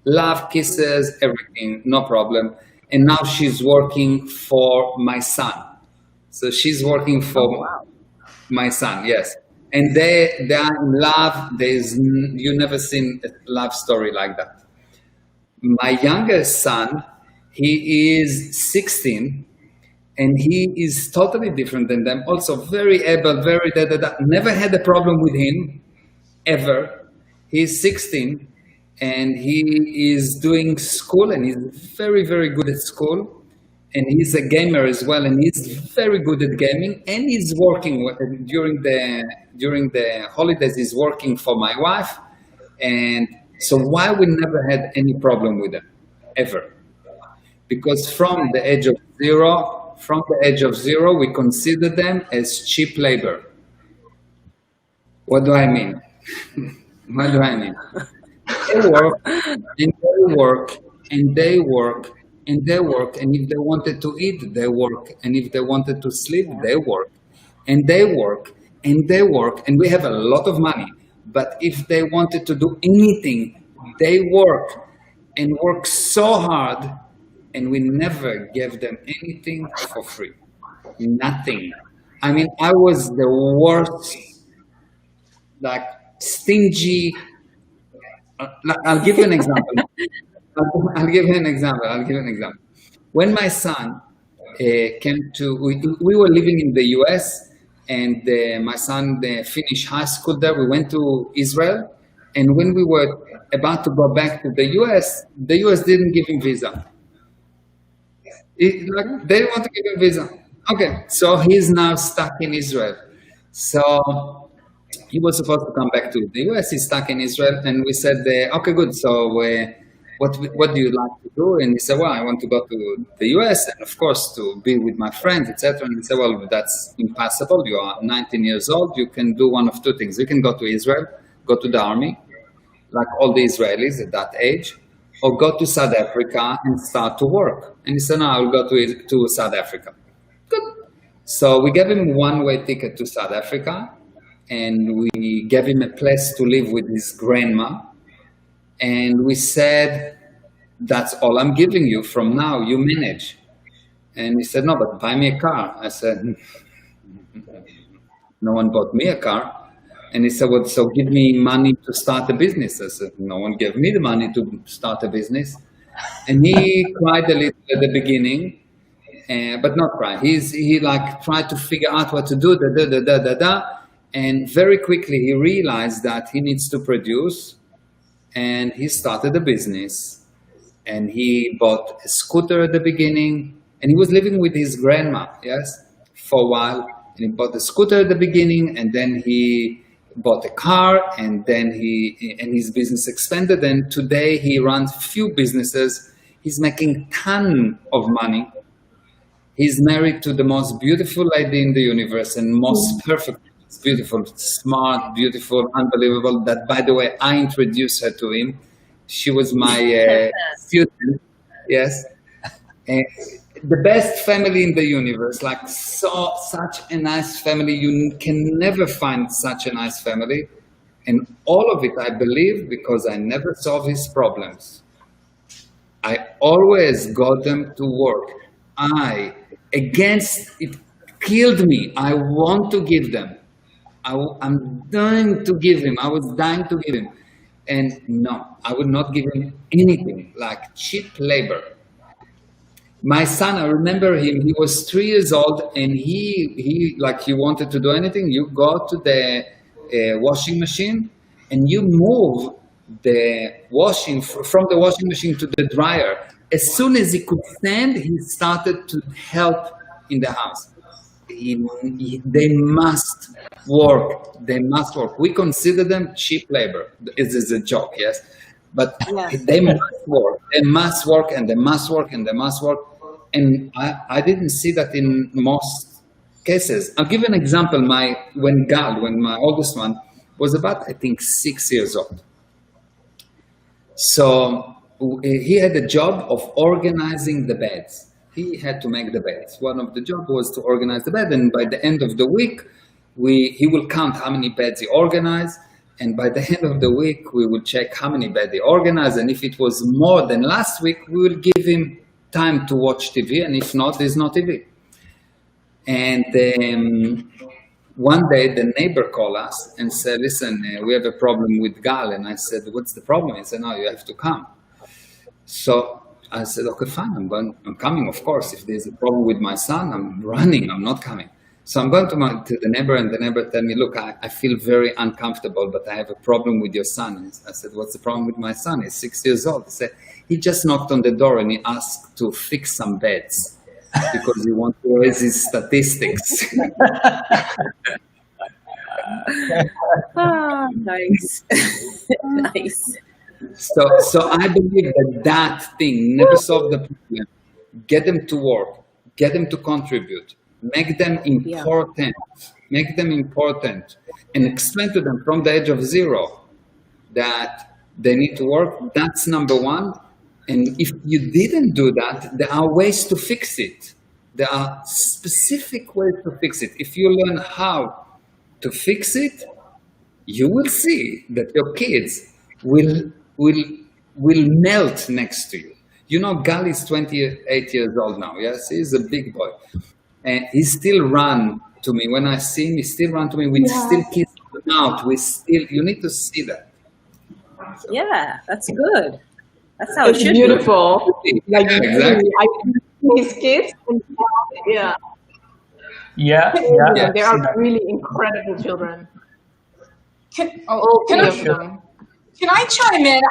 Love, kisses, everything, no problem. And now she's working for my son. So she's working for my son, yes. And they are in love. You never seen a love story like that. My youngest son, he is 16, and he is totally different than them. Also very able, very never had a problem with him, ever. He's 16, and he is doing school, and he's very, very good at school. And he's a gamer as well, and he's very good at gaming, and he's working during the holidays. He's working for my wife, and so why we never had any problem with them, ever? Because from the age of zero, we consider them as cheap labor. What do I mean? What do I mean? They work, and they work, and they work. And they work, and if they wanted to eat, they work. And if they wanted to sleep, they work. And they work, and they work. And we have a lot of money. But if they wanted to do anything, they work and work so hard. And we never gave them anything for free. Nothing. I mean, I was the worst, like stingy. I'll give you an example. I'll give you an example. When my son came to, we were living in the US, and my son finished high school there. We went to Israel, and when we were about to go back to the US didn't give him visa. They didn't want to give him visa. Okay, so he's now stuck in Israel. So he was supposed to come back to the US. He's stuck in Israel, and we said, okay, good. So what do you like to do? And he said, well, I want to go to the US, and of course to be with my friends, etc. And he said, well, that's impossible. You are 19 years old. You can do one of 2 things. You can go to Israel, go to the army, like all the Israelis at that age, or go to South Africa and start to work. And he said, no, I'll go to South Africa. Good. So we gave him one-way ticket to South Africa, and we gave him a place to live with his grandma. And we said, that's all I'm giving you from now, you manage. And he said, no, but buy me a car. I said, no one bought me a car. And he said, well, so give me money to start a business. I said, no one gave me the money to start a business. And he cried a little at the beginning, but not cry. He like tried to figure out what to do, and very quickly he realized that he needs to produce, and he started a business, and he bought a scooter at the beginning, and he was living with his grandma, yes, for a while. And he bought a scooter at the beginning, and then he bought a car, and then his business expanded, and today he runs few businesses. He's making ton of money. He's married to the most beautiful lady in the universe, and most perfect, beautiful, smart, beautiful, unbelievable. That, by the way, I introduced her to him. She was my student, yes. And the best family in the universe, like such a nice family. You can never find such a nice family. And all of it, I believe, because I never solved his problems. I always got them to work. It killed me. I want to give them. I'm dying to give him. I was dying to give him. And no, I would not give him anything, like cheap labor. My son, I remember him, he was 3 years old, and he wanted to do anything. You go to the washing machine and you move the washing from the washing machine to the dryer. As soon as he could stand, he started to help in the house. They must work. They must work. We consider them cheap labor. It is a joke, yes? But they must work. They must work, and they must work, and they must work. And I didn't see that in most cases. I'll give you an example. When my oldest one was about, I think, 6 years old. So he had a job of organizing the beds. He had to make the beds. One of the jobs was to organize the bed. And by the end of the week, he will count how many beds he organized. And by the end of the week, we will check how many beds he organized. And if it was more than last week, we will give him time to watch TV, and if not, there's no TV. And one day the neighbor called us and said, listen, we have a problem with Gal. And I said, what's the problem? He said, no, you have to come. So I said, okay, fine, I'm coming, of course. If there's a problem with my son, I'm running, I'm not coming. So I'm going to the neighbor, and the neighbor tell me, look, I feel very uncomfortable, but I have a problem with your son. And I said, what's the problem with my son? He's 6 years old. He said, he just knocked on the door and he asked to fix some beds because he wants to raise his statistics. Oh, nice. Nice. So I believe that thing never solved the problem. Get them to work, get them to contribute, make them important, and explain to them from the age of 0 that they need to work. That's number one. And if you didn't do that, there are ways to fix it. There are specific ways to fix it. If you learn how to fix it, you will see that your kids will melt next to you. You know, Gal is 28 years old now. Yes, he's a big boy. And he still run to me. When I see him, he still run to me. We still kiss him out. You need to see that. So. Yeah, that's good. That's how it should beautiful. be. Like, exactly. I his kids. Yeah. They are really incredible children. Can I chime in?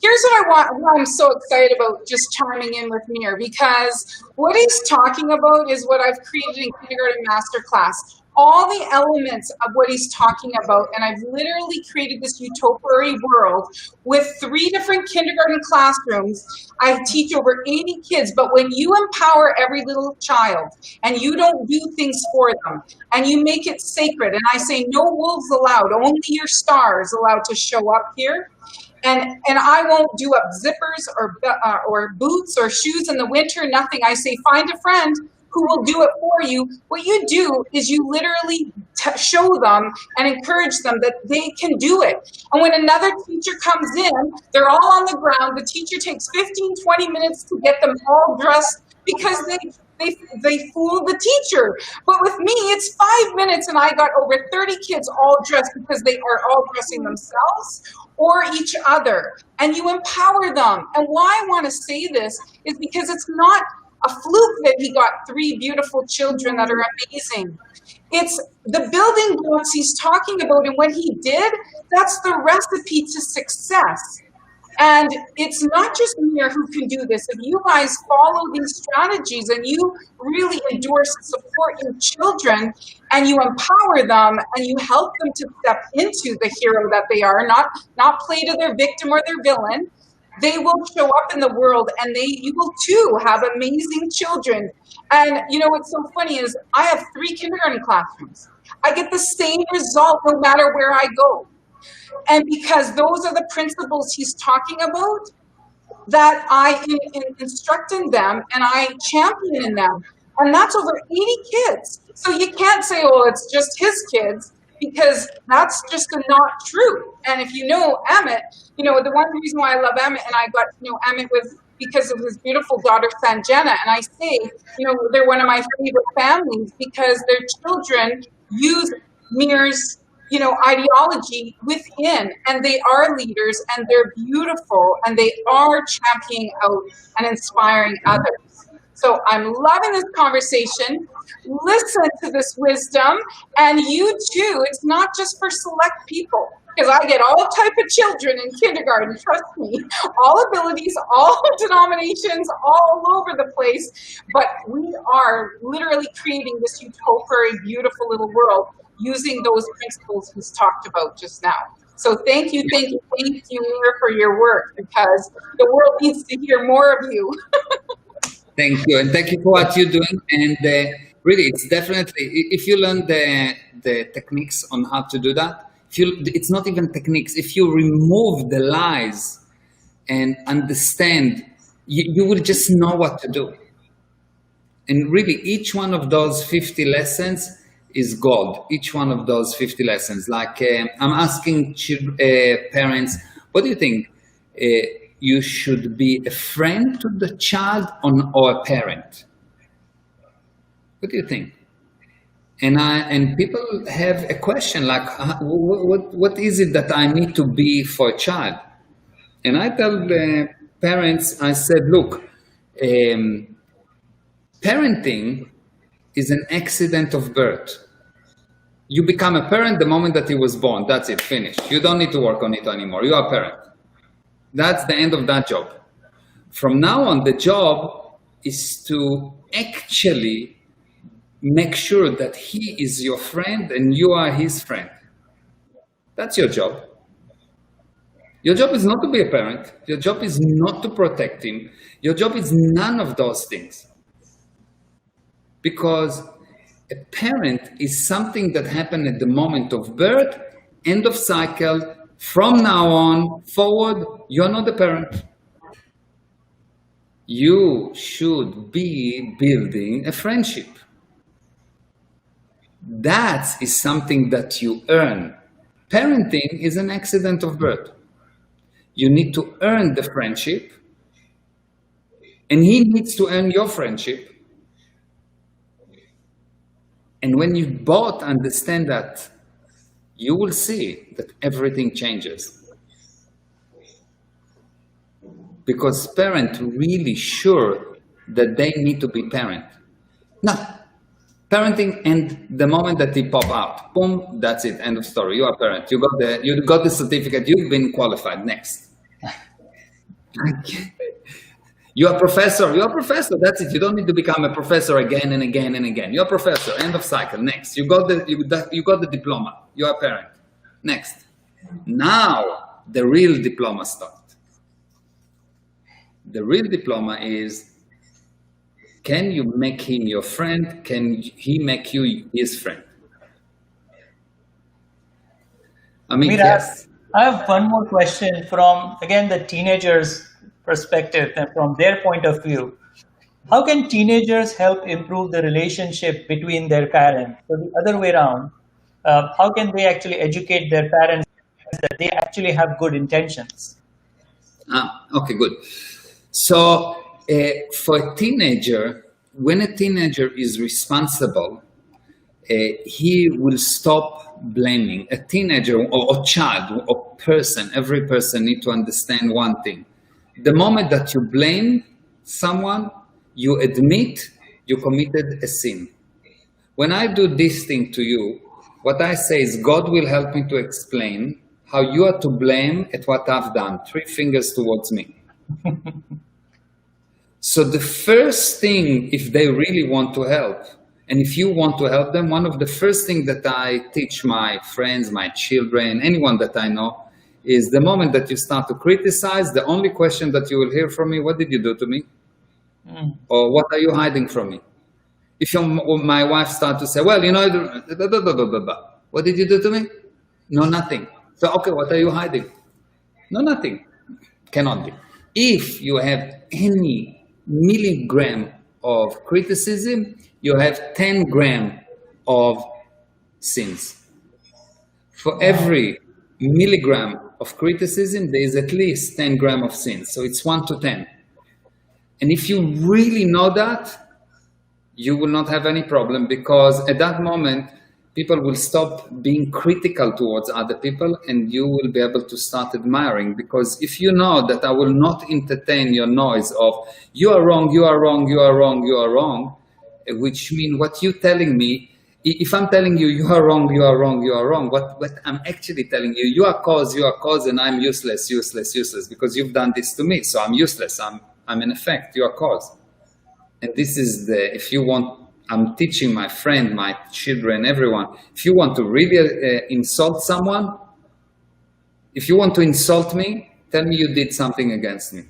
Here's what I'm so excited about just chiming in with Meir, because what he's talking about is what I've created in Kindergarten Masterclass. All the elements of what he's talking about, and I've literally created this utopian world with 3 different kindergarten classrooms. I teach over 80 kids, but when you empower every little child and you don't do things for them and you make it sacred, and I say no wolves allowed, only your stars allowed to show up here. And I won't do up zippers or boots or shoes in the winter, nothing. I say, find a friend who will do it for you. What you do is you literally show them and encourage them that they can do it. And when another teacher comes in, they're all on the ground. The teacher takes 15, 20 minutes to get them all dressed because they fooled the teacher. But with me, it's 5 minutes and I got over 30 kids all dressed because they are all dressing themselves or each other. And you empower them. And why I want to say this is because it's not a fluke that he got 3 beautiful children that are amazing. It's the building blocks he's talking about, and what he did, that's the recipe to success. And it's not just Meir who can do this. If you guys follow these strategies and you really endorse and support your children and you empower them and you help them to step into the hero that they are, not play to their victim or their villain, they will show up in the world and you will too have amazing children. And you know what's so funny is I have 3 kindergarten classrooms. I get the same result no matter where I go. And because those are the principles he's talking about, that I instruct in them and I champion in them. And that's over 80 kids. So you can't say, oh, it's just his kids, because that's just not true. And if you know Emmett, you know, the one reason why I love Emmett, and I got to know Emmett was because of his beautiful daughter, Sanjana. And I say, you know, they're one of my favorite families because their children use Meir's, you know, ideology within, and they are leaders and they're beautiful and they are championing out and inspiring others. So I'm loving this conversation. Listen to this wisdom, and you too, it's not just for select people, because I get all type of children in kindergarten, trust me, all abilities, all denominations, all over the place, but we are literally creating this utopia, beautiful little world using those principles he's talked about just now. So thank you, Meir, for your work, because the world needs to hear more of you. Thank you, and thank you for what you're doing. And really, it's definitely, if you learn the techniques on how to do that, it's not even techniques. If you remove the lies and understand, you will just know what to do. And really, each one of those 50 lessons is gold. Each one of those 50 lessons. Like I'm asking parents, what do you think? You should be a friend to the child or a parent? What do you think? And people have a question like, what is it that I need to be for a child? And I tell the parents, I said, look, parenting is an accident of birth. You become a parent the moment that he was born. That's it, finished. You don't need to work on it anymore. You are a parent. That's the end of that job. From now on, the job is to actually make sure that he is your friend and you are his friend. That's your job. Your job is not to be a parent. Your job is not to protect him. Your job is none of those things. Because a parent is something that happened at the moment of birth, end of cycle. From now on forward, you're not a parent. You should be building a friendship. That is something that you earn. Parenting is an accident of birth. You need to earn the friendship, and he needs to earn your friendship. And when you both understand that, you will see that everything changes. Because parents really sure that they need to be parent. No. Parenting, and the moment that they pop out, boom, that's it, end of story. You are a parent. You got the certificate. You've been qualified. Next. You're a professor. You're a professor. That's it. You don't need to become a professor again and again and again. You're a professor. End of cycle. Next. You got the diploma. You're a parent. Next. Now the real diploma starts. The real diploma is, can you make him your friend? Can he make you his friend? I mean, yes. I have one more question from, again, the teenagers' perspective and from their point of view. How can teenagers help improve the relationship between their parents? So the other way around, how can they actually educate their parents that they actually have good intentions? Okay, good. So for a teenager, when a teenager is responsible, he will stop blaming. A teenager or child or person, every person need to understand one thing. The moment that you blame someone, you admit you committed a sin. When I do this thing to you, what I say is God will help me to explain how you are to blame at what I've done. 3 fingers towards me. So the first thing, if they really want to help, and if you want to help them, one of the first things that I teach my friends, my children, anyone that I know, is the moment that you start to criticize, the only question that you will hear from me, what did you do to me? Or what are you hiding from me? If my wife starts to say, well, you know, what did you do to me? No, nothing. So, okay, what are you hiding? No, nothing. Cannot be. If you have any milligram of criticism, you have 10 grams of sins. For every milligram of criticism, there is at least 10 grams of sins. So it's 1 to 10. And if you really know that, you will not have any problem, because at that moment, people will stop being critical towards other people and you will be able to start admiring. Because if you know that I will not entertain your noise of you are wrong, you are wrong, you are wrong, you are wrong, which means what you're telling me, if I'm telling you you are wrong, you are wrong, you are wrong, what I'm actually telling you, you are cause, and I'm useless, useless, useless, because you've done this to me, so I'm useless, I'm in effect, you are cause. And this is if you want, I'm teaching my friend, my children, everyone, if you want to really insult someone, if you want to insult me, tell me you did something against me.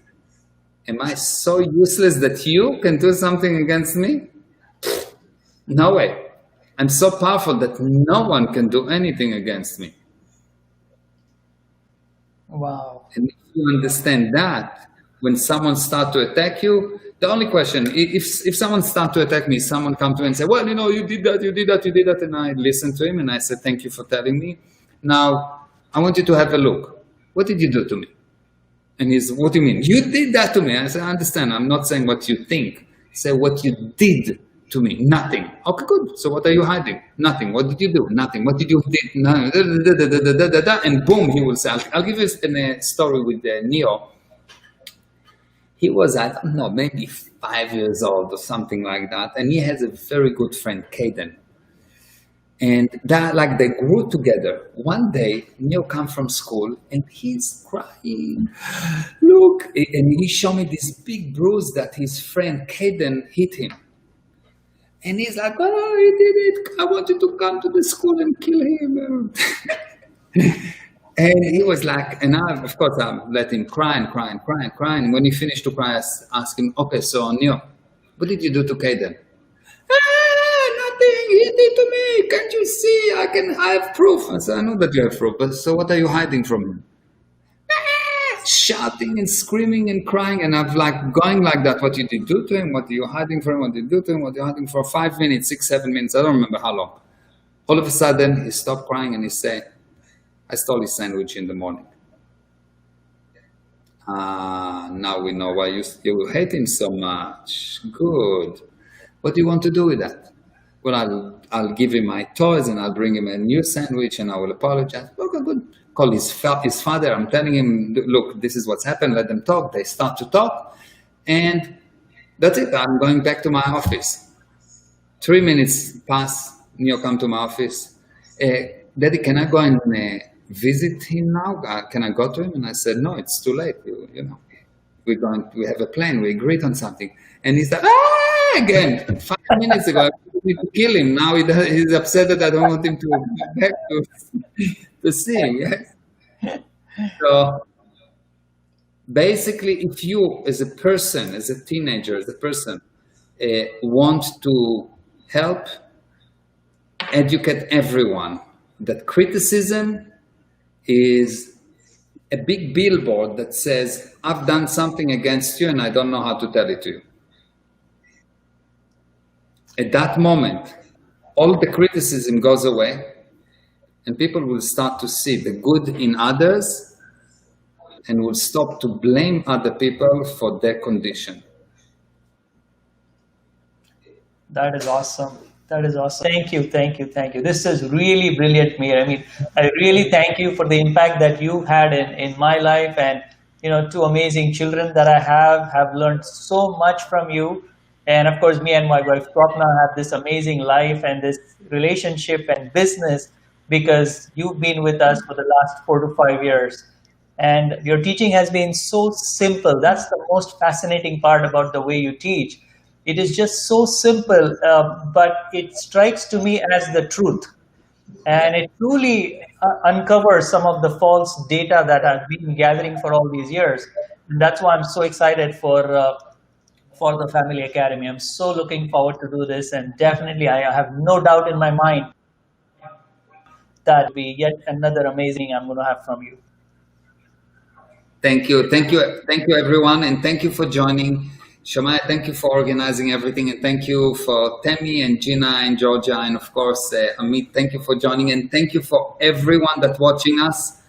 Am I so useless that you can do something against me? No way. I'm so powerful that no one can do anything against me. Wow. And if you understand that, when someone starts to attack you, the only question, if someone starts to attack me, someone comes to me and say, well, you know, you did that, you did that, you did that. And I listen to him and I said, thank you for telling me. Now, I want you to have a look. What did you do to me? And he's, what do you mean? You did that to me. I said, I understand. I'm not saying what you think. Say what you did to me. Nothing. Okay, good. So what are you hiding? Nothing. What did you do? Nothing. What did you do? No. And boom, he will say, I'll give you a story with Neo. He was, I don't know, maybe 5 years old or something like that. And he has a very good friend, Caden. And that, like, they grew together. One day, Neo comes from school and he's crying. Look, and he showed me this big bruise that his friend Caden hit him. And he's like, oh, he did it. I want you to come to the school and kill him. And he was like, and I, of course, I let him cry and cry and cry and cry. And when he finished to cry, I asked him, okay, so Neo, what did you do to Caden? Nothing, he did to me. Can't you see? I have proof. I said, I know that you have proof, but so what are you hiding from him? Shouting and screaming and crying. And I'm like going like that. What did you do to him? What are you hiding from him? What did you do to him? What are you hiding for 5 minutes, 6, 7 minutes? I don't remember how long. All of a sudden, he stopped crying and he said, I stole his sandwich in the morning. Now we know why you hate him so much. Good. What do you want to do with that? Well, I'll give him my toys and I'll bring him a new sandwich and I will apologize. Okay, good. Call his father. I'm telling him, look, this is what's happened. Let them talk. They start to talk. And that's it. I'm going back to my office. 3 minutes pass. Neo come to my office. Daddy, can I go and visit him now? Can I go to him? And I said, no, it's too late. You know, we have a plan. We agreed on something. And he's like, again, 5 minutes ago, I wanted to kill him. Now he's upset that I don't want him to go back to see him. Yes? So basically, if you, as a person, as a teenager, as a person, want to help educate everyone that criticism is a big billboard that says, I've done something against you and I don't know how to tell it to you. at that moment, all the criticism goes away and people will start to see the good in others and will stop to blame other people for their condition. That is awesome. That is awesome. Thank you, thank you, thank you. This is really brilliant, Meir. I mean, I really thank you for the impact that you had in my life, and two amazing children that I have learned so much from you. And of course, me and my wife Swapna have this amazing life and this relationship and business because you've been with us for the last 4 to 5 years. And your teaching has been so simple. That's the most fascinating part about the way you teach. It is just so simple, but it strikes to me as the truth. And it truly uncovers some of the false data that I've been gathering for all these years. And that's why I'm so excited for the Family Academy. I'm so looking forward to do this. And definitely, I have no doubt in my mind that we get another amazing I'm going to have from you. Thank you. Thank you. Thank you, everyone. And thank you for joining. Shamaya, thank you for organizing everything, and thank you for Demi and Gina and Georgia, and of course, Amit, thank you for joining, and thank you for everyone that's watching us.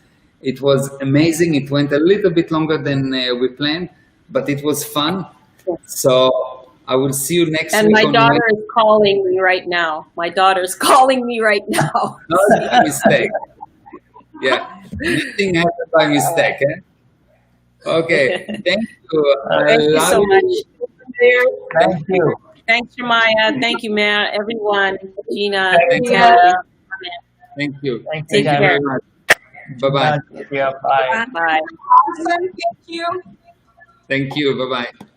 It was amazing. It went a little bit longer than we planned, but it was fun. So I will see you next week. And my daughter is calling me right now. My daughter's calling me right now. Not by mistake. Yeah, nothing happened by mistake. Eh? Okay, thank you. Thank you so much. Thank you. Thanks, Shamaya. Thank you, Meir. Everyone, Gina, Thank you. Tara. Thank you. Thank Take you care. very much. Bye-bye. Yeah, bye. Bye. Awesome. Thank you. Thank you. Bye-bye.